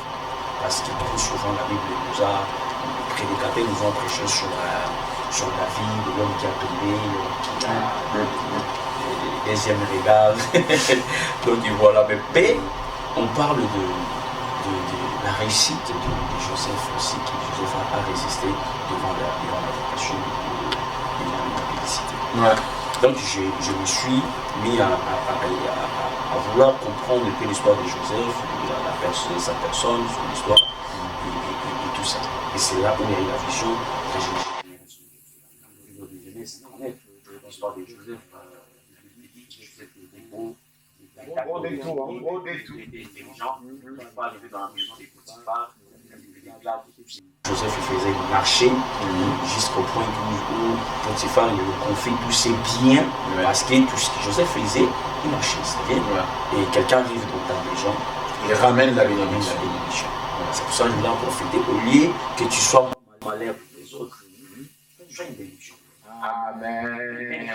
S1: Parce que trop souvent la Bible nous a, les prédicateurs nous ont prêché sur la vie de l'homme qui a tombé, l'homme qui a le deuxième regard. Donc voilà, mais on parle de la réussite de Joseph aussi, que Joseph a résisté devant la tentation de la publicité.
S2: Ouais.
S1: Donc je me suis mis à vouloir comprendre un peu l'histoire de Joseph, sa personne, son histoire et tout ça. Et c'est là où il y a eu la vision que j'ai l'histoire de Joseph. Joseph était beau.
S2: Gros détour.
S1: Il était intelligent, il ne pas arriver dans la maison des Potiphar. Joseph faisait marcher jusqu'au point où Potiphar lui confie tous ses biens, parce que tout ce que Joseph faisait, il marchait, c'est-à-dire, et quelqu'un arrive dans ta maison,
S2: il ramène la bénédiction.
S1: C'est pour ça que je voulais en profiter, au lieu que tu sois malheur pour les autres, tu fais une bénédiction.
S2: Amen.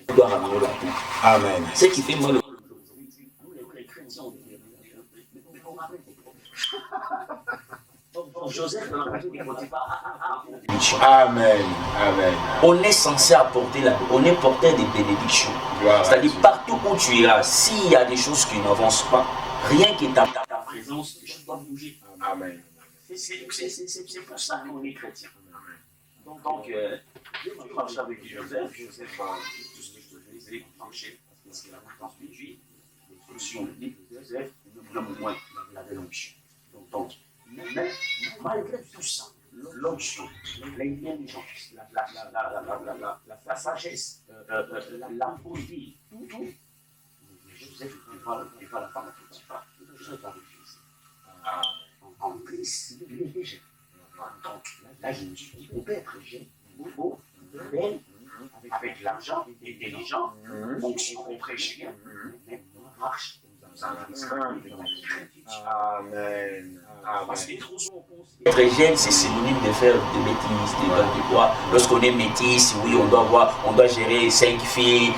S1: Tu dois ramener la paix.
S2: Amen.
S1: Ce qui fait mal aujourd'hui, nous les chrétiens, on ramène des problèmes. Joseph dans la maison des Potiphar.
S2: Amen. Amen.
S1: On est censé apporter on est porteur des bénédictions. C'est-à-dire partout où tu iras, s'il y a des choses qui n'avancent pas, rien que ta présence, les choses doivent bouger.
S2: Amen.
S1: C'est pour ça qu'on est chrétien. Donc, je marche avec Joseph, tout ce que je te disais, il marchait, parce qu'il a ensuite les solutions de Joseph, moins, il avait l'onction. Donc, mais malgré tout ça, l'onction, l'intelligence, la sagesse, la poésie, tout, Joseph n'est pas la femme de Potiphar. Joseph a refusé. En plus, il était jeune. Donc, là, je me suis dit, on peut être jeune, beau, belle, avec l'argent, intelligent, donc si on prêche bien, même on marche.
S2: Amen.
S1: Parce que trop souvent, être jeune, c'est synonyme de faire des bêtises, de quoi. Lorsqu'on est métis, oui, on doit gérer 5 filles,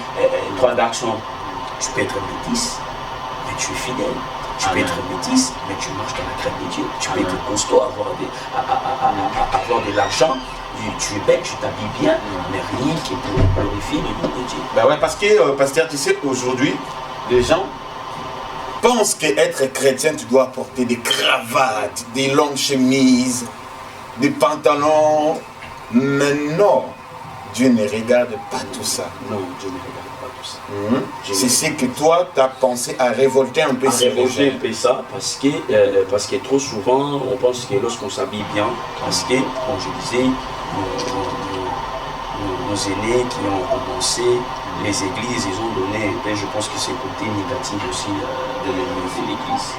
S1: 3 garçons. Tu peux être métis, mais tu es fidèle. Tu peux être métis, mais tu marches dans la crainte de Dieu. Tu peux être costaud, avoir de l'argent, tu es belle, tu t'habilles bien, mais rien qui est pour glorifier le nom de Dieu.
S2: Ben ouais, parce que, pasteur, tu sais, aujourd'hui, les gens pensent qu'être chrétien, tu dois porter des cravates, des longues chemises, des pantalons. Mais non, Dieu ne regarde pas tout ça.
S1: Non, Dieu ne regarde pas tout ça.
S2: C'est ce que toi, tu as pensé à révolter un peu ces
S1: révolter un peu ça, parce que trop souvent, on pense que lorsqu'on s'habille bien, parce que, comme je disais, nos aînés qui ont commencé les églises, ils ont donné, ben, je pense que c'est le côté négatif aussi de l'église.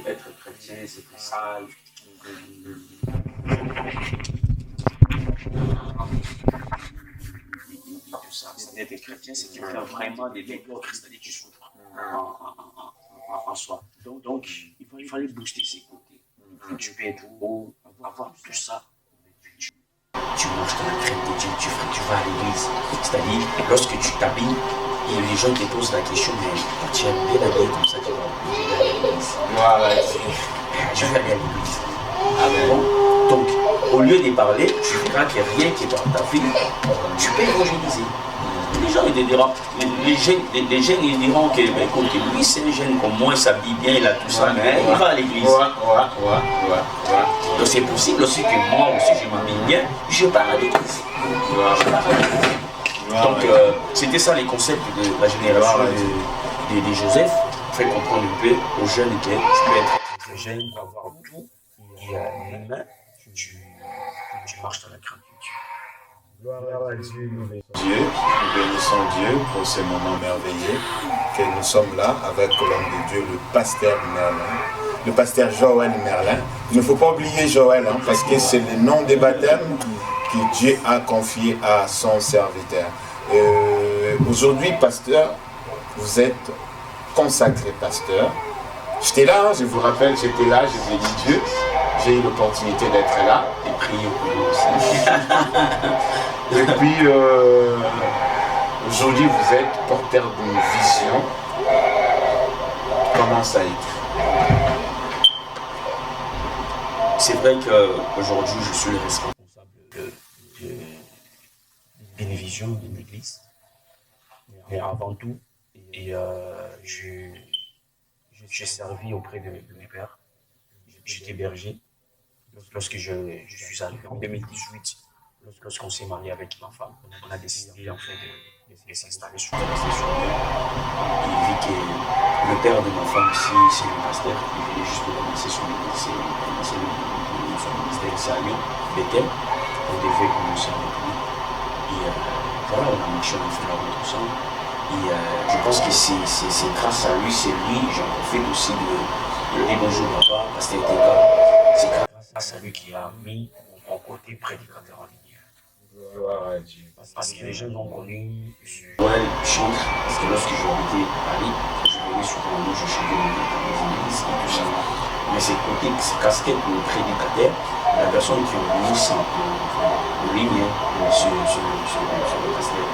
S1: Être chrétien, c'est très sale. Tout ça, c'est être chrétien, c'est quelqu'un vraiment des méthodes, c'est-à-dire tu souffres en soi. Donc, il fallait booster ses côtés. Tu peux être beau, avoir tout ça. Tu manges dans la crème de Dieu, tu vas à l'église. C'est-à-dire, lorsque tu t'habilles, et les gens te posent la question, mais tu es bien habillé comme ça, tu vas aller à l'église. Je vais aller à l'église. Bon, donc, au lieu de parler, tu verras qu'il n'y a rien qui est dans ta vie, tu peux évangéliser. Les gens ils te diront, les jeunes ils diront que ben, écoute, lui c'est un jeune comme moi, il s'habille bien, il a tout ça, mais il va à l'église. Donc c'est possible aussi que moi aussi je m'habille bien, je pars à l'église. Donc c'était ça les concepts de la génération de Joseph, fait comprendre un peu aux jeunes que tu peux être très jeune, avoir tout, et humain, tu marches dans la crainte de Dieu.
S2: Dieu, nous bénissons Dieu pour ce moment merveilleux que nous sommes là avec l'homme de Dieu, le pasteur Merlin, le pasteur Joël Merlin. Il ne faut pas oublier Joël, parce que c'est le nom des baptêmes que Dieu a confié à son serviteur. Aujourd'hui, pasteur, vous êtes consacré pasteur. J'étais là, je vous rappelle, j'étais là, je vous ai dit Dieu. J'ai eu l'opportunité d'être là et prier pour vous aussi. Et puis, aujourd'hui, vous êtes porteur d'une vision. Comment ça a été?
S1: C'est vrai qu'aujourd'hui, je suis le responsable d'une vision d'une église. Mais avant tout, j'ai servi auprès de mes pères. J'étais berger. Lorsque je suis arrivé en 2018, lorsqu'on s'est marié avec ma femme, on a décidé en fait de s'installer sur la station. Il vit que le père de ma femme ici, c'est le pasteur, il venait juste de commencer son ministère ici à Lyon, Bethel. On devait commencer avec lui. Et voilà, on a marché, on a fait la route ensemble. Et je pense que c'est grâce à lui, j'en profite aussi de dire bonjour papa, pasteur Teka. C'est grâce à lui qui a mis mon côté prédicateur en ligne. Parce que les gens m'ont connu, Joël chante, parce que lorsque j'habitais Paris, je venais souvent, je chantais dans les églises et tout ça. Mais c'est côté, c'est casquette pour le prédicateur, la personne qui a mis ça en ligne sur le pasteur.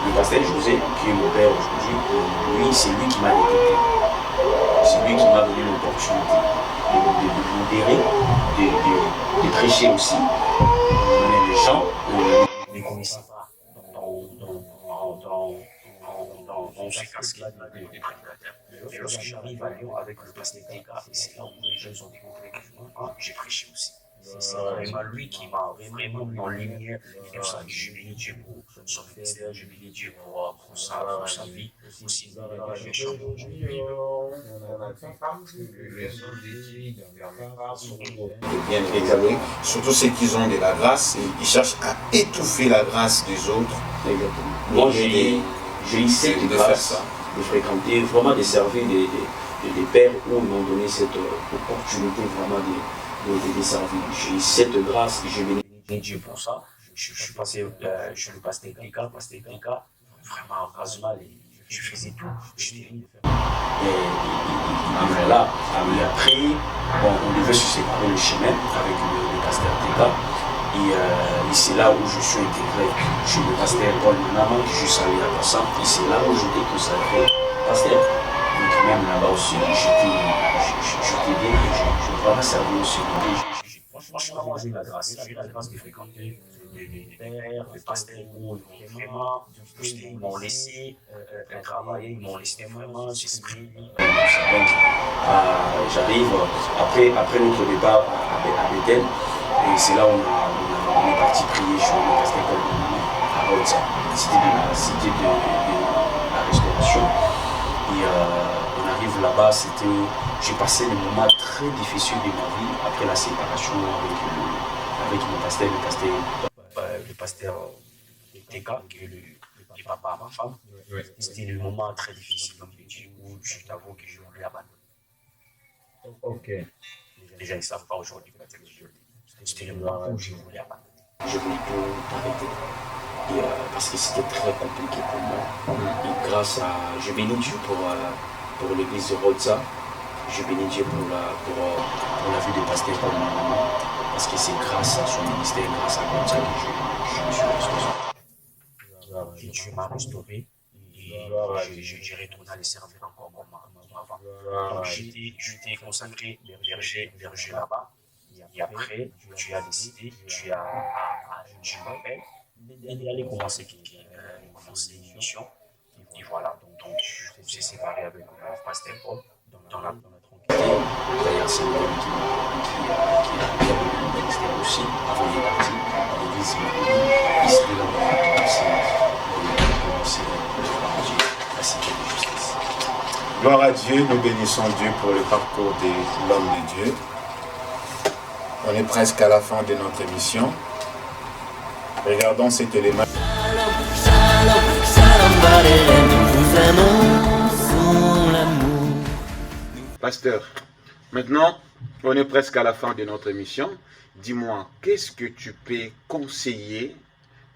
S1: Le pasteur José, qui est mon père aujourd'hui, lui, c'est lui qui m'a détecté. C'est lui qui m'a donné l'opportunité de modérer, de prêcher aussi. Mais les gens ne connaissaient pas dans ce casquette de prédicateur. Mais lorsque j'arrive à Lyon avec le pasteur Teka, c'est là où les jeunes ont découvert que j'ai prêché aussi. C'est vraiment lui qui m'a vraiment mis en lumière. Et pour ça, je bénis Dieu pour son ministère, je bénis Dieu pour sa vie. Aussi,
S2: bien établi, surtout ceux qui ont de la grâce, ils cherchent à étouffer la grâce des autres.
S1: Moi, j'ai eu cette grâce de fréquenter, vraiment de servir des pères où ils m'ont donné cette opportunité vraiment de servir. J'ai eu cette grâce et je bénis Dieu pour ça. Je suis passé chez le pasteur Teka, vraiment mal et je faisais tout. Et là, et après, on devait se séparer le chemin avec le pasteur Teka. Et c'est là où je suis intégré chez le pasteur Paul Manama, je suis allé à Kassan, et c'est là où j'étais consacré pasteur. Donc même là-bas aussi, j'étais bien, je vraiment servi aussi. Franchement, j'ai la grâce de fréquenter les pères, les pasteurs où vraiment, ils m'ont laissé travailler, ils m'ont laissé vraiment s'exprimer. Donc, j'arrive après notre départ à Bethel, et c'est là où on est parti prier sur le pasteur Paul à Rhodes, cité de la restauration. Et on arrive là-bas, j'ai passé des moments très difficiles de ma vie après la séparation avec mon pasteur, le pasteur Teka, qui est
S6: et papa à ma femme.
S2: Oui.
S6: C'était le moment très difficile comme je dis, où je t'avoue que je voulais abandonner.
S2: Ok.
S6: Les gens ne savent pas aujourd'hui peut-être que c'était le moment où je voulais abandonner. Je voulais tout arrêter. Et, parce que c'était très compliqué pour moi. Et grâce à. Je bénis Dieu pour l'église de Rodza. Je bénis Dieu pour la vie de pasteur pour ma maman. Parce que c'est grâce à son ministère, grâce à Rodza que je me suis restauré. Et Dieu m'a restauré. Et j'ai retourné à les servir encore comme avant. Donc j'étais consacré berger là-bas. Et après, tu as décidé, tu m'appelles d'aller commencer une mission. Et voilà, donc je me suis séparé avec mon pasteur Paul dans la tranquillité. D'ailleurs, c'est lui qui a donné le ministère aussi, avant de partir à l'église ici de la cité de justice.
S2: Gloire à Dieu, nous bénissons Dieu pour le parcours de l'homme de Dieu. On est presque à la fin de notre émission. Regardons cet élément. Pasteur, maintenant, on est presque à la fin de notre émission. Dis-moi, qu'est-ce que tu peux conseiller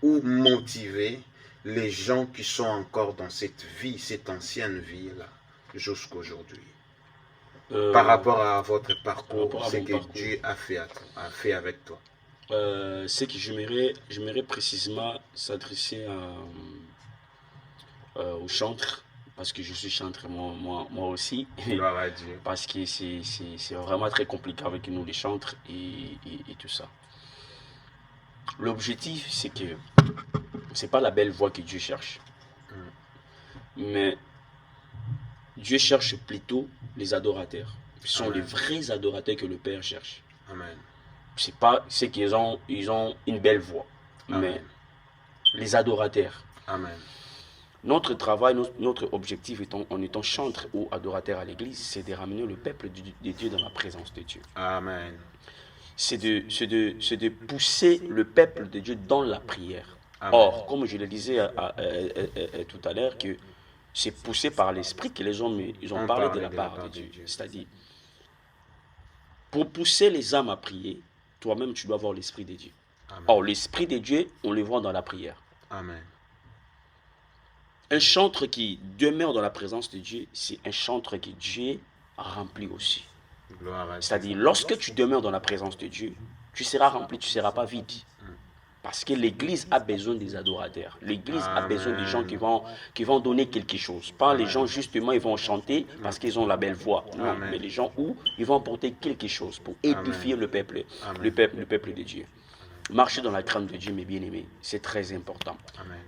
S2: ou motiver les gens qui sont encore dans cette vie, cette ancienne vie-là, jusqu'aujourd'hui? Par rapport à votre parcours, ce que Dieu a fait avec toi.
S6: Ce que j'aimerais précisément s'adresser aux chantres, parce que je suis chantre moi aussi.
S2: Gloire à Dieu.
S6: Parce que c'est vraiment très compliqué avec nous les chantres et tout ça. L'objectif, c'est que c'est pas la belle voix que Dieu cherche. Mais Dieu cherche plutôt les adorateurs. Ce sont les vrais adorateurs que le Père cherche.
S2: Amen.
S6: C'est pas ceux qui ont une belle voix, mais les adorateurs.
S2: Amen.
S6: Notre travail, notre objectif en étant chantre ou adorateur à l'église, c'est de ramener le peuple de Dieu dans la présence de Dieu.
S2: Amen.
S6: C'est de pousser le peuple de Dieu dans la prière.
S2: Amen.
S6: Or, comme je le disais tout à l'heure, que c'est poussé par l'esprit que les hommes ils ont parlé de la part de Dieu. C'est-à-dire, pour pousser les âmes à prier, toi-même tu dois avoir l'esprit de Dieu.
S2: Amen.
S6: Or, l'esprit de Dieu, on le voit dans la prière.
S2: Amen.
S6: Un chantre qui demeure dans la présence de Dieu, c'est un chantre que Dieu remplit aussi. C'est-à-dire, lorsque tu demeures dans la présence de Dieu, tu seras rempli, tu ne seras pas vide. Parce que l'Église a besoin des adorateurs. L'Église a besoin des gens qui vont donner quelque chose. Pas les gens, justement, ils vont chanter parce qu'ils ont la belle voix. Non, mais les gens où ils vont apporter quelque chose pour édifier le peuple de Dieu. Marcher dans la crainte de Dieu, mes bien-aimés, c'est très important.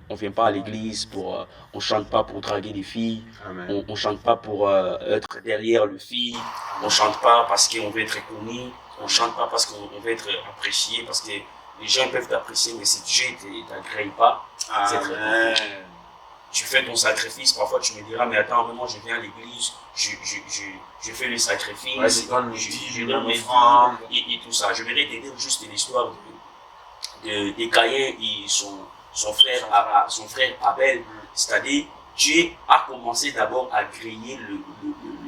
S6: On ne vient pas à l'église on ne chante pas pour draguer des filles, on ne chante pas pour être derrière le fille, on ne chante pas parce qu'on veut être connu, on ne chante pas parce qu'on veut être apprécié, parce que les gens peuvent t'apprécier, mais si Dieu ne t'agrée pas, c'est très compliqué. Tu fais ton sacrifice, parfois tu me diras, mais attends, moi je viens à l'église, je fais le sacrifice, je donne mes offrandes et tout ça. Je voudrais te dire juste l'histoire de Caïn et son frère Abel. C'est-à-dire, Dieu a commencé d'abord à griller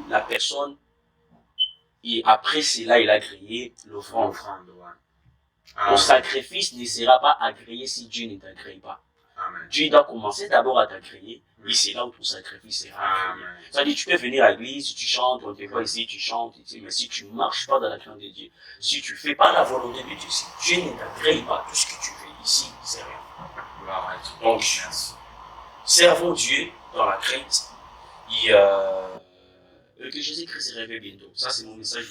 S6: la personne et après cela, il a grillé l'offrande. Ton sacrifice ne sera pas agréé si Dieu ne t'agrée pas.
S2: Amen.
S6: Dieu doit commencer d'abord à t'agréer et c'est là où ton sacrifice sera agréé. C'est-à-dire, tu peux venir à l'église, tu chantes, on te voit ici, tu chantes, mais si tu ne marches pas dans la crainte de Dieu, si tu ne fais pas la volonté de Dieu, si Dieu ne t'agrée pas, tout ce que tu fais ici, c'est rien. Donc, servons Dieu dans la crainte et que Jésus-Christ se réveille bientôt. Ça, c'est mon message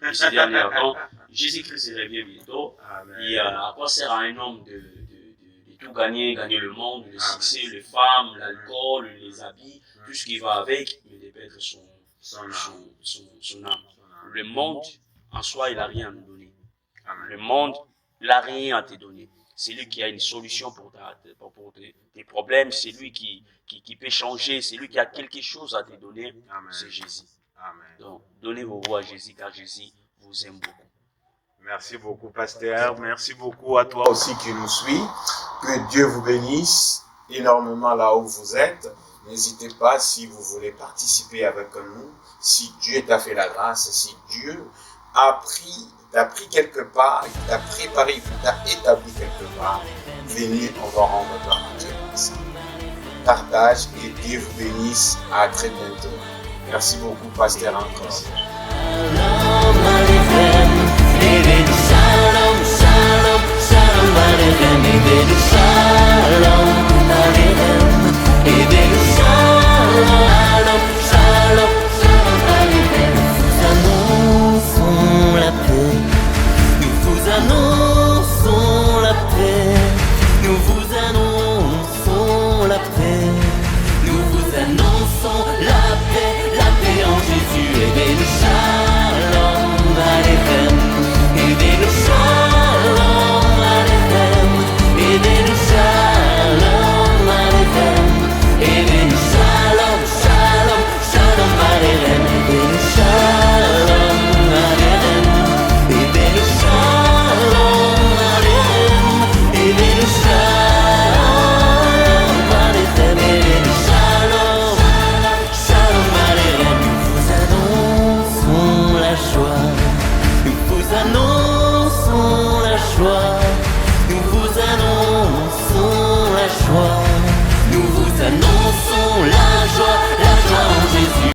S6: de ces derniers temps. Jésus-Christ se réveille bientôt. Amen. Et à quoi sert à un homme de tout gagner le monde, le succès, les femmes, l'alcool, les habits, tout ce qui va avec, mais de perdre son âme. Le monde, en soi, il n'a rien à nous donner. Le monde, il n'a rien à te donner. C'est lui qui a une solution pour tes problèmes, c'est lui qui peut changer, c'est lui qui a quelque chose à te donner, c'est Jésus.
S2: Amen.
S6: Donc, donnez vos voix à Jésus, car Jésus vous aime beaucoup.
S2: Merci beaucoup, pasteur. Merci beaucoup à toi aussi qui nous suis. Que Dieu vous bénisse énormément là où vous êtes. N'hésitez pas si vous voulez participer avec nous, si Dieu t'a fait la grâce, si Dieu t'a pris quelque part, t'a préparé, t'a établi quelque part. Venez, on va rendre gloire à Dieu ensemble. Partage et Dieu vous bénisse. À très bientôt. Merci beaucoup, Pasteur encore.
S7: Nous vous annonçons